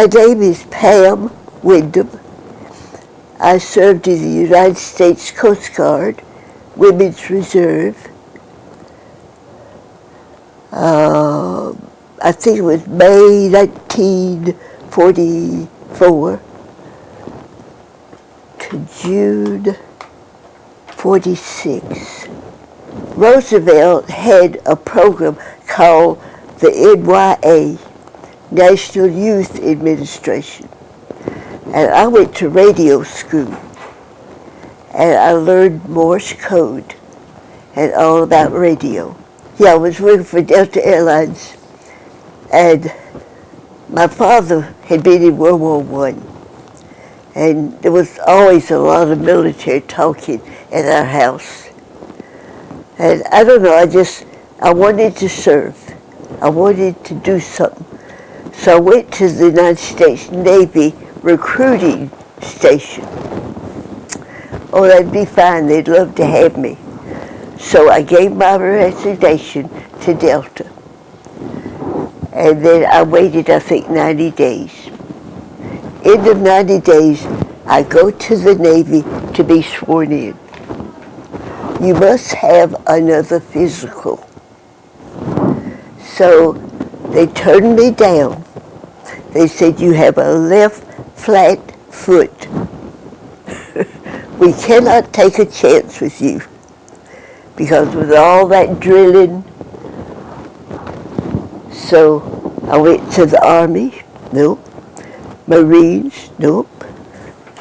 My name is Pam Windham. I served in the United States Coast Guard, Women's Reserve. I think it was May 1944 to June 46. Roosevelt had a program called the NYA, National Youth Administration. And I went to radio school, and I learned Morse code and all about radio. Yeah, I was working for Delta Airlines, and my father had been in World War I, and there was always a lot of military talking at our house. And I don't know, I wanted to serve. I wanted to do something. So I went to the United States Navy recruiting station. Oh, that'd be fine. They'd love to have me. So I gave my resignation to Delta. And then I waited, I think, 90 days. In the 90 days, I go to the Navy to be sworn in. You must have another physical. So they turned me down. They said, you have a left flat foot. We cannot take a chance with you. Because with all that drilling, so I went to the Army, nope. Marines, nope.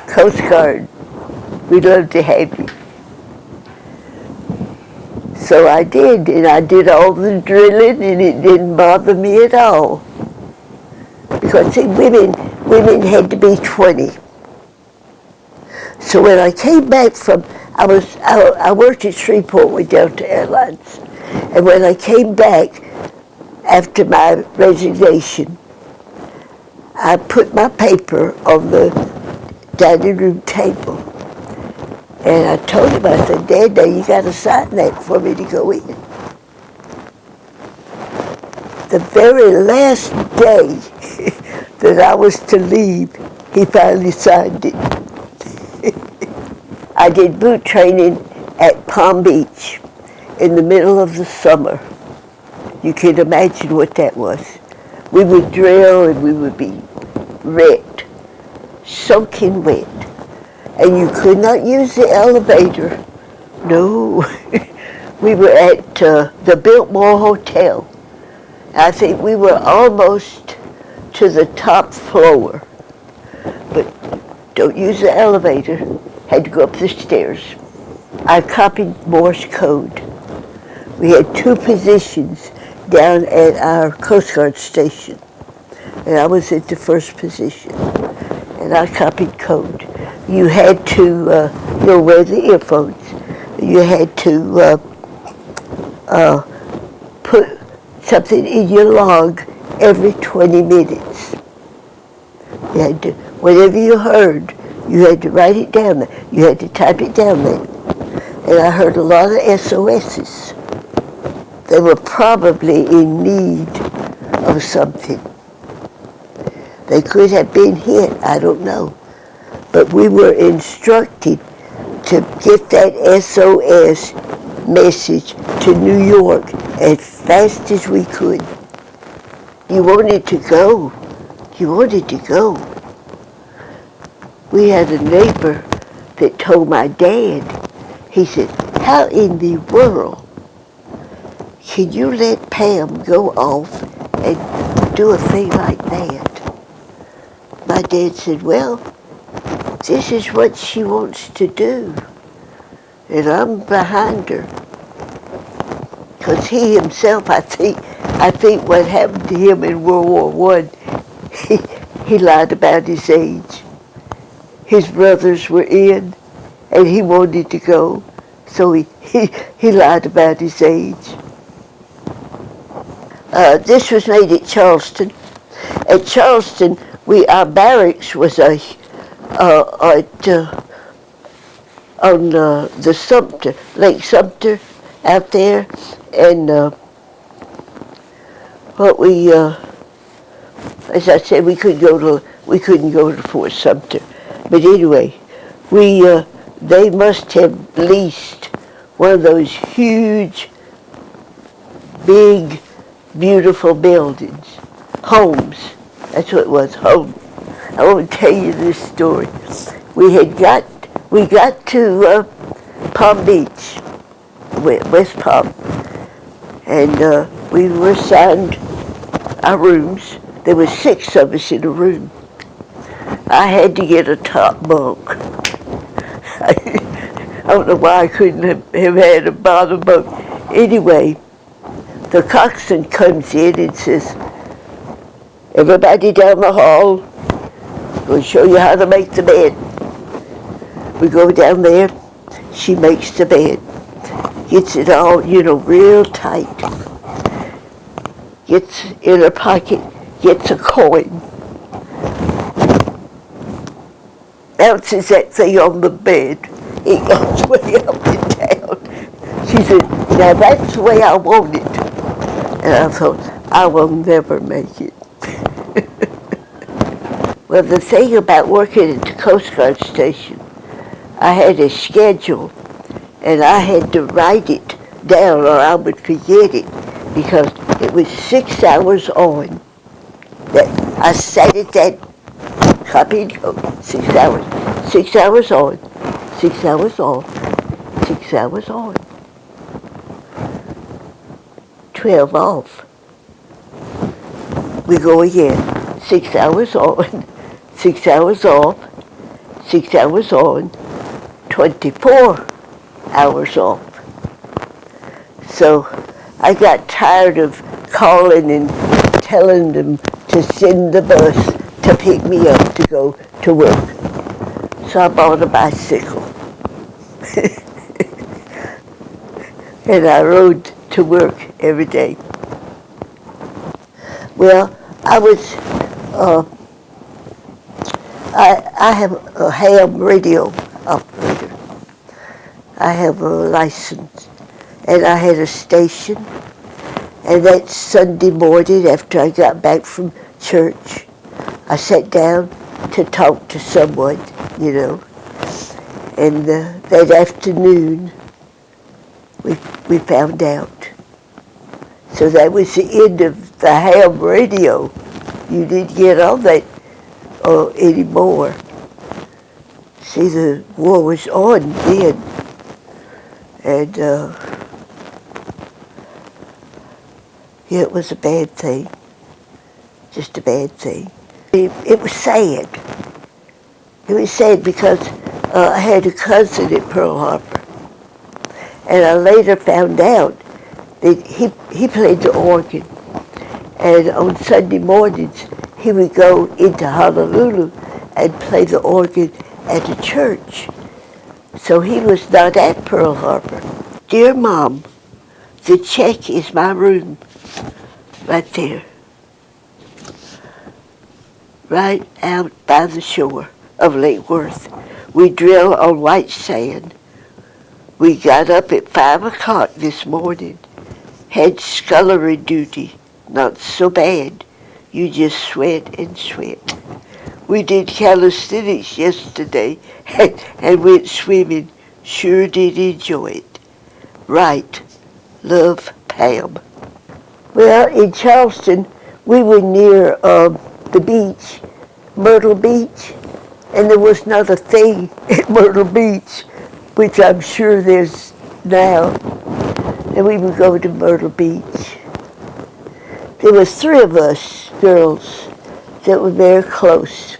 Coast Guard, we'd love to have you. So I did, and I did all the drilling, and it didn't bother me at all. Because see, women had to be 20. So when I came back from, I worked at Shreveport with Delta Airlines, and when I came back after my resignation, I put my paper on the dining room table, and I told him, I said, Dad, now you got to sign that for me to go in. The very last day that I was to leave, he finally signed it. I did boot training at Palm Beach in the middle of the summer. You can imagine what that was. We would drill and we would be wet, soaking wet. And you could not use the elevator. No. We were at the Biltmore Hotel. I think we were almost to the top floor. But don't use the elevator. Had to go up the stairs. I copied Morse code. We had 2 positions down at our Coast Guard station. And I was at the first position. And I copied code. You had to, wear the earphones. You had to put something in your log every 20 minutes. You had to, whatever you heard, you had to write it down there. You had to type it down there. And I heard a lot of SOSs. They were probably in need of something. They could have been hit, I don't know. But we were instructed to get that SOS message to New York as fast as we could. You wanted to go. You wanted to go. We had a neighbor that told my dad, he said, how in the world can you let Pam go off and do a thing like that? My dad said, well, this is what she wants to do. And I'm behind her. Because he himself, I think what happened to him in World War I, he lied about his age. His brothers were in, and he wanted to go, so he lied about his age. This was made at Charleston. At Charleston, our barracks was on the Sumter, Lake Sumter, out there, and as I said, we could go to we couldn't go to Fort Sumter. But anyway, they must have leased one of those huge, big, beautiful buildings, homes. That's what it was, home. I want to tell you this story. We got to Palm Beach, West Palm, and we were assigned our rooms. There were 6 of us in a room. I had to get a top bunk. I don't know why I couldn't have had a bottom bunk. Anyway, the coxswain comes in and says, everybody down the hall, we'll show you how to make the bed. We go down there, she makes the bed, gets it all, real tight, gets in her pocket, gets a coin, bounces that thing on the bed, it goes way up and down. She said, now that's the way I want it. And I thought, I will never make it. Well, the thing about working at the Coast Guard station, I had a schedule, and I had to write it down or I would forget it, because it was 6 hours on. That I sat at that copy and go, 6 hours. 6 hours on, 6 hours off, 6 hours on. 12 off. We go again. 6 hours on, 6 hours off, 6 hours on, 24 hours off. So I got tired of calling and telling them to send the bus to pick me up to go to work. So I bought a bicycle. And I rode to work every day. Well, I have a ham radio operator. I have a license, and I had a station, and that Sunday morning after I got back from church, I sat down to talk to someone, and that afternoon we found out. So that was the end of the ham radio. You didn't get on that anymore. See, the war was on then. And yeah, it was a bad thing. Just a bad thing. It was sad. It was sad because I had a cousin at Pearl Harbor. And I later found out that he played the organ. And on Sunday mornings, he would go into Honolulu and play the organ at a church. So he was not at Pearl Harbor. Dear Mom, the check is my room, right there. Right out by the shore of Lake Worth. We drill on white sand. We got up at 5 o'clock this morning. Had scullery duty. Not so bad. You just sweat and sweat. We did calisthenics yesterday and went swimming. Sure did enjoy it. Right. Love, Pam. Well, in Charleston, we were near the beach, Myrtle Beach, and there was not a thing at Myrtle Beach, which I'm sure there's now. And we would go to Myrtle Beach. There was 3 of us girls that were very close.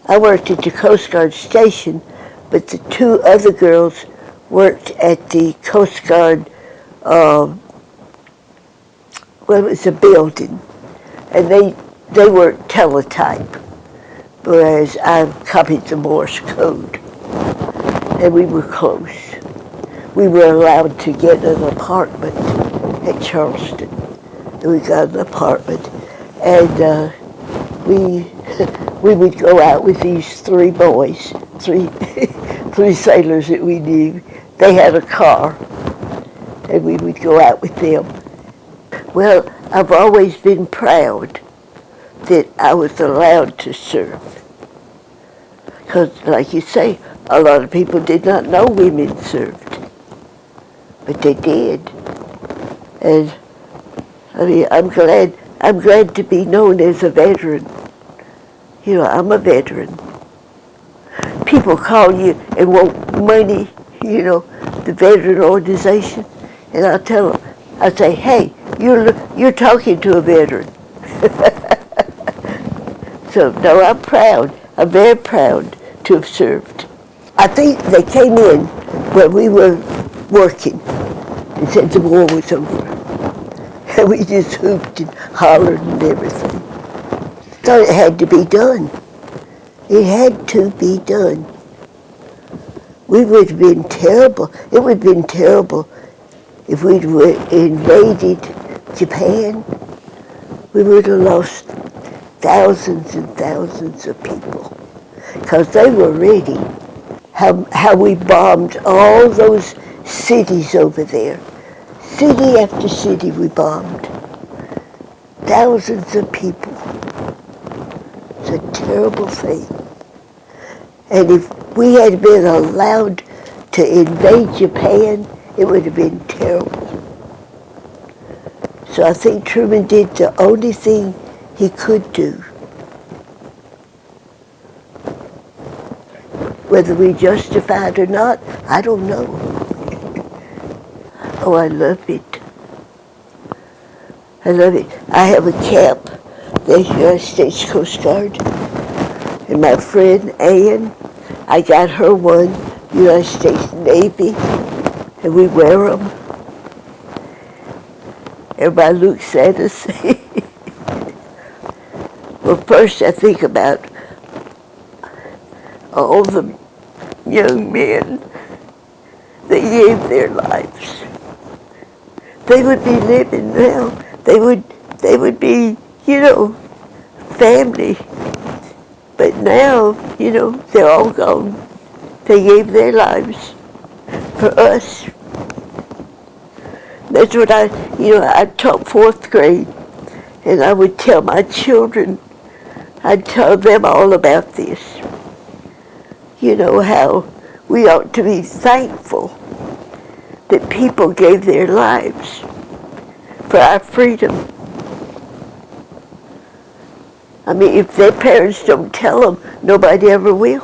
I worked at the Coast Guard station, but the 2 other girls worked at the Coast Guard, it was a building, and they worked teletype, whereas I copied the Morse code, and we were close. We were allowed to get an apartment at Charleston. We got an apartment, and we would go out with these 3 boys, three sailors that we knew. They had a car, and we would go out with them. Well, I've always been proud that I was allowed to serve. Because, like you say, a lot of people did not know women served, but they did. And I mean, I'm glad to be known as a veteran. You know, I'm a veteran. People call you and want money, you know, the veteran organization, and I tell them, I say, hey, you're talking to a veteran. So, no, I'm proud. I'm very proud to have served. I think they came in when we were working and said the war was over. And we just hooped and hollered and everything. So it had to be done. It had to be done. We would have been terrible. It would have been terrible if we'd invaded Japan. We would have lost thousands and thousands of people because they were ready. How we bombed all those cities over there. City after city we bombed. Thousands of people. It's a terrible thing. And if we had been allowed to invade Japan, it would have been terrible. So I think Truman did the only thing he could do. Whether we justified or not, I don't know. Oh, I love it. I love it. I have a cap, the United States Coast Guard. And my friend Ann, I got her one, United States Navy, and we wear them. Everybody looks at us. Well, first I think about all the young men that gave their lives. They would be living now. They would be, you know, family. But now, you know, they're all gone. They gave their lives for us. That's what I taught fourth grade, and I would tell my children, I'd tell them all about this. You know, how we ought to be thankful that people gave their lives for our freedom. I mean, if their parents don't tell them, nobody ever will.